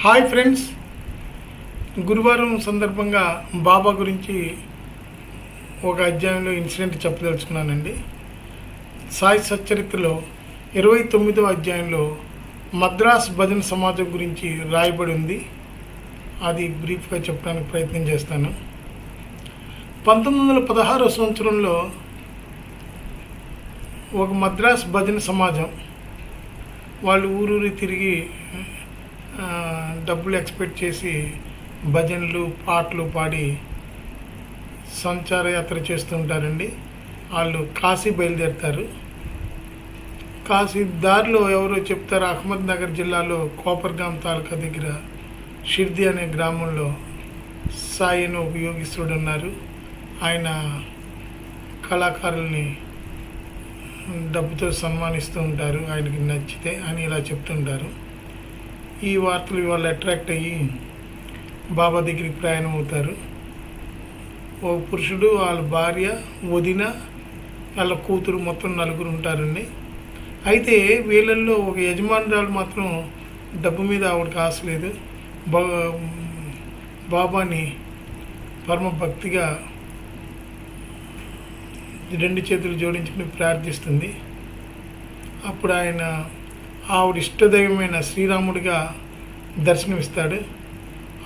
Hi friends, గురువారం సందర్భంగా బాబా గురించి ఒక అధ్యాయంలో ఇన్సిడెంట్ చెప్పదలుచుకున్నానండి. సాయి సచ్చరిత్రలో 29వ అధ్యాయంలో మద్రాస్ భజన సమాజం గురించి రాయబడి ఉంది. అది బ్రీఫ్గా చెప్పడానికి ప్రయత్నం చేస్తాను. 1916వ సంవత్సరంలో ఒక మద్రాస్ భజన సమాజం వాళ్ళు ఊరూరి తిరిగి డబ్బులు ఎక్స్పెక్ట్ చేసి భజనలు పాటలు పాడి సంచార యాత్ర చేస్తుంటారండి. వాళ్ళు కాశీ బయలుదేరుతారు. కాశీ దారిలో ఎవరో చెప్తారు, అహ్మద్ నగర్ జిల్లాలో కోపర్గాం తాలూకా దగ్గర షిర్ది అనే గ్రామంలో సాయి అని ఒక యోగీశ్వరుడు ఉన్నారు. ఆయన కళాకారుల్ని డబ్బుతో సన్మానిస్తూ ఉంటారు ఆయనకి నచ్చితే అని ఇలా చెప్తుంటారు. ఈ వార్తలు ఇవాళ అట్రాక్ట్ అయ్యి బాబా దగ్గరికి ప్రయాణం అవుతారు. ఒక పురుషుడు, వాళ్ళ భార్య, వదిన, వాళ్ళ కూతురు, మొత్తం నలుగురు ఉంటారండి. అయితే వీళ్ళల్లో ఒక యజమానురాలు మాత్రం డబ్బు మీద ఆవిడకి ఆశ లేదు. బాబాని పరమ భక్తిగా రెండు చేతులు జోడించుకుని ప్రార్థిస్తుంది. అప్పుడు ఆయన ఆవిడ ఇష్టదైవమైన శ్రీరాముడిగా దర్శనమిస్తాడు.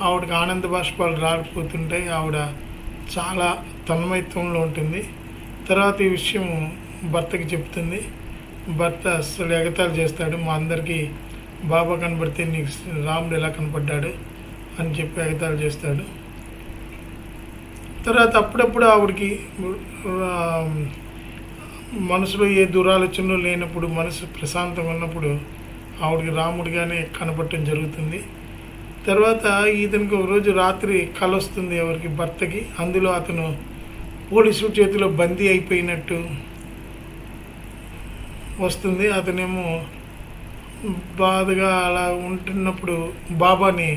ఆవిడకి ఆనంద బాష్పాలు రాలిపోతుంటాయి. ఆవిడ చాలా తన్మయత్వంలో ఉంటుంది. తర్వాత ఈ విషయం భర్తకి చెప్తుంది. భర్త అసలు ఎగతాళి చేస్తాడు. మా అందరికీ బాబా కనబడితే నీకు రాముడు ఎలా కనపడ్డాడు అని చెప్పి ఎగతాళి చేస్తాడు. తర్వాత అప్పుడప్పుడు ఆవిడకి మనసులో ఏ దురాలోచనలు లేనప్పుడు, మనసు ప్రశాంతంగా ఉన్నప్పుడు ఆవిడకి రాముడిగానే కనపడటం జరుగుతుంది. తర్వాత ఇతనికి ఒకరోజు రాత్రి కల వస్తుంది ఎవరికి, భర్తకి. అందులో అతను పోలీసుల చేతిలో బందీ అయిపోయినట్టు వస్తుంది. అతనేమో బాధగా అలా ఉంటున్నప్పుడు బాబాని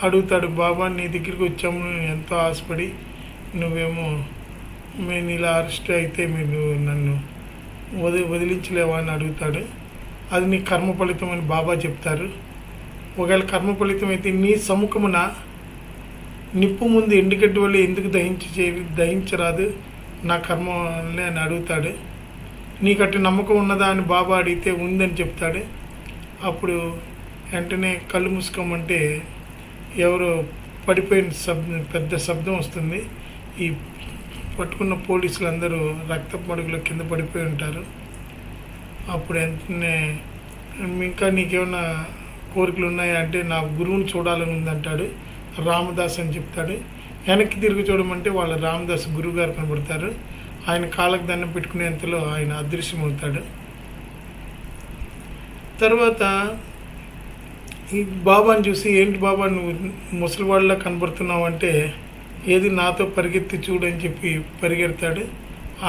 అడుగుతాడు. బాబా, నీ దగ్గరికి వచ్చాము ఎంతో ఆశపడి, నువ్వేమో నేను ఇలా అరెస్ట్ అయితే మీరు నన్ను వదిలించలేవా అని అడుగుతాడు. అది నీ కర్మ ఫలితం అని బాబా చెప్తారు. ఒకవేళ కర్మ ఫలితం అయితే నీ సముఖమున నిప్పు ముందు ఎండుగడ్డి వల్ల ఎందుకు దహించరాదు నా కర్మ వల్లే అని అడుగుతాడు. నీకట్టి నమ్మకం ఉన్నదా అని బాబా అడిగితే ఉందని చెప్తాడు. అప్పుడు వెంటనే కళ్ళు మూసుకోమంటే ఎవరో పడిపోయిన పెద్ద శబ్దం వస్తుంది. ఈ పట్టుకున్న పోలీసులు అందరూ రక్త మడుగులో కింద పడిపోయి ఉంటారు. అప్పుడు వెంటనే ఇంకా నీకేమైనా కోరికలు ఉన్నాయా అంటే నా గురువుని చూడాలని ఉందంటాడు. రామదాస్ అని చెప్తాడు. వెనక్కి తిరిగి చూడమంటే వాళ్ళ రామదాస్ గురువు గారు కనబడతారు. ఆయన కాళ్ళకు దండం పెట్టుకునేంతలో ఆయన అదృశ్యమవుతాడు. తర్వాత ఈ బాబాని చూసి, ఏంటి బాబా నువ్వు ముసలివాళ్ళలా కనబడుతున్నావు అంటే, ఏది నాతో పరిగెత్తి చూడని చెప్పి పరిగెడతాడు.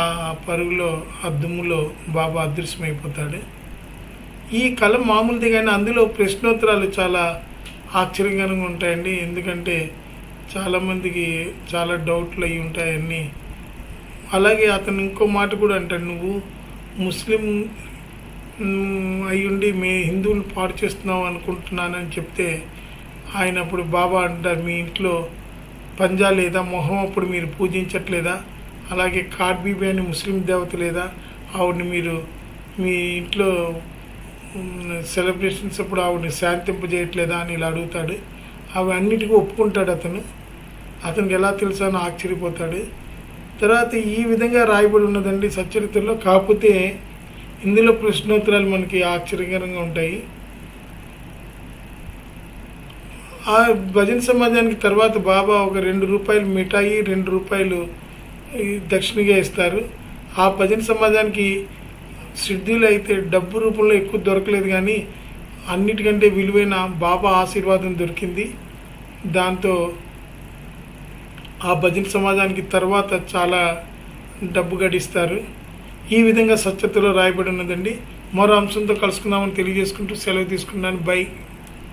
ఆ పరుగులో, ఆ దుమ్ములో బాబా అదృశ్యమైపోతాడు. ఈ కళ మామూలుది, కానీ అందులో ప్రశ్నోత్తరాలు చాలా ఆశ్చర్యకరంగా ఉంటాయండి. ఎందుకంటే చాలామందికి చాలా డౌట్లు అయి ఉంటాయన్నీ. అలాగే అతను ఇంకో మాట కూడా అంటాడు, నువ్వు ముస్లిం అయ్యుండి మీ హిందువులు పాడు చేస్తున్నావు అనుకుంటున్నానని చెప్తే, ఆయన అప్పుడు బాబా అంటారు, మీ ఇంట్లో పంజా లేదా, మొహం అప్పుడు మీరు పూజించట్లేదా, అలాగే కార్బీబీ అని ముస్లిం దేవత లేదా, ఆవిడని మీరు మీ ఇంట్లో సెలబ్రేషన్స్ అప్పుడు ఆవిడని శాంతింపజేయట్లేదా అని ఇలా అడుగుతాడు. అవి అన్నిటికీ ఒప్పుకుంటాడు అతను. అతనికి ఎలా తెలుసా అని ఆశ్చర్యపోతాడు. తర్వాత ఈ విధంగా రాయబడి ఉన్నదండి సచ్చరిత్రలో. కాకపోతే ఇందులో ప్రశ్నోత్తరాలు మనకి ఆశ్చర్యకరంగా ఉంటాయి. ఆ భజన సమాజానికి తర్వాత బాబా ఒక ₹2 మిఠాయి, ₹2 దక్షిణగా ఇస్తారు. ఆ భజన సమాజానికి సిద్ధిలో అయితే డబ్బు రూపంలో ఎక్కువ దొరకలేదు, కానీ అన్నిటికంటే విలువైన బాబా ఆశీర్వాదం దొరికింది. దాంతో ఆ భజన సమాజానికి తర్వాత చాలా డబ్బు గడిస్తారు. ఈ విధంగా సచ్చరిత్రలో రాయబడి ఉన్నదండి. మరో అంశంతో కలుసుకుందామని తెలియజేసుకుంటూ సెలవు తీసుకున్నాను. బై.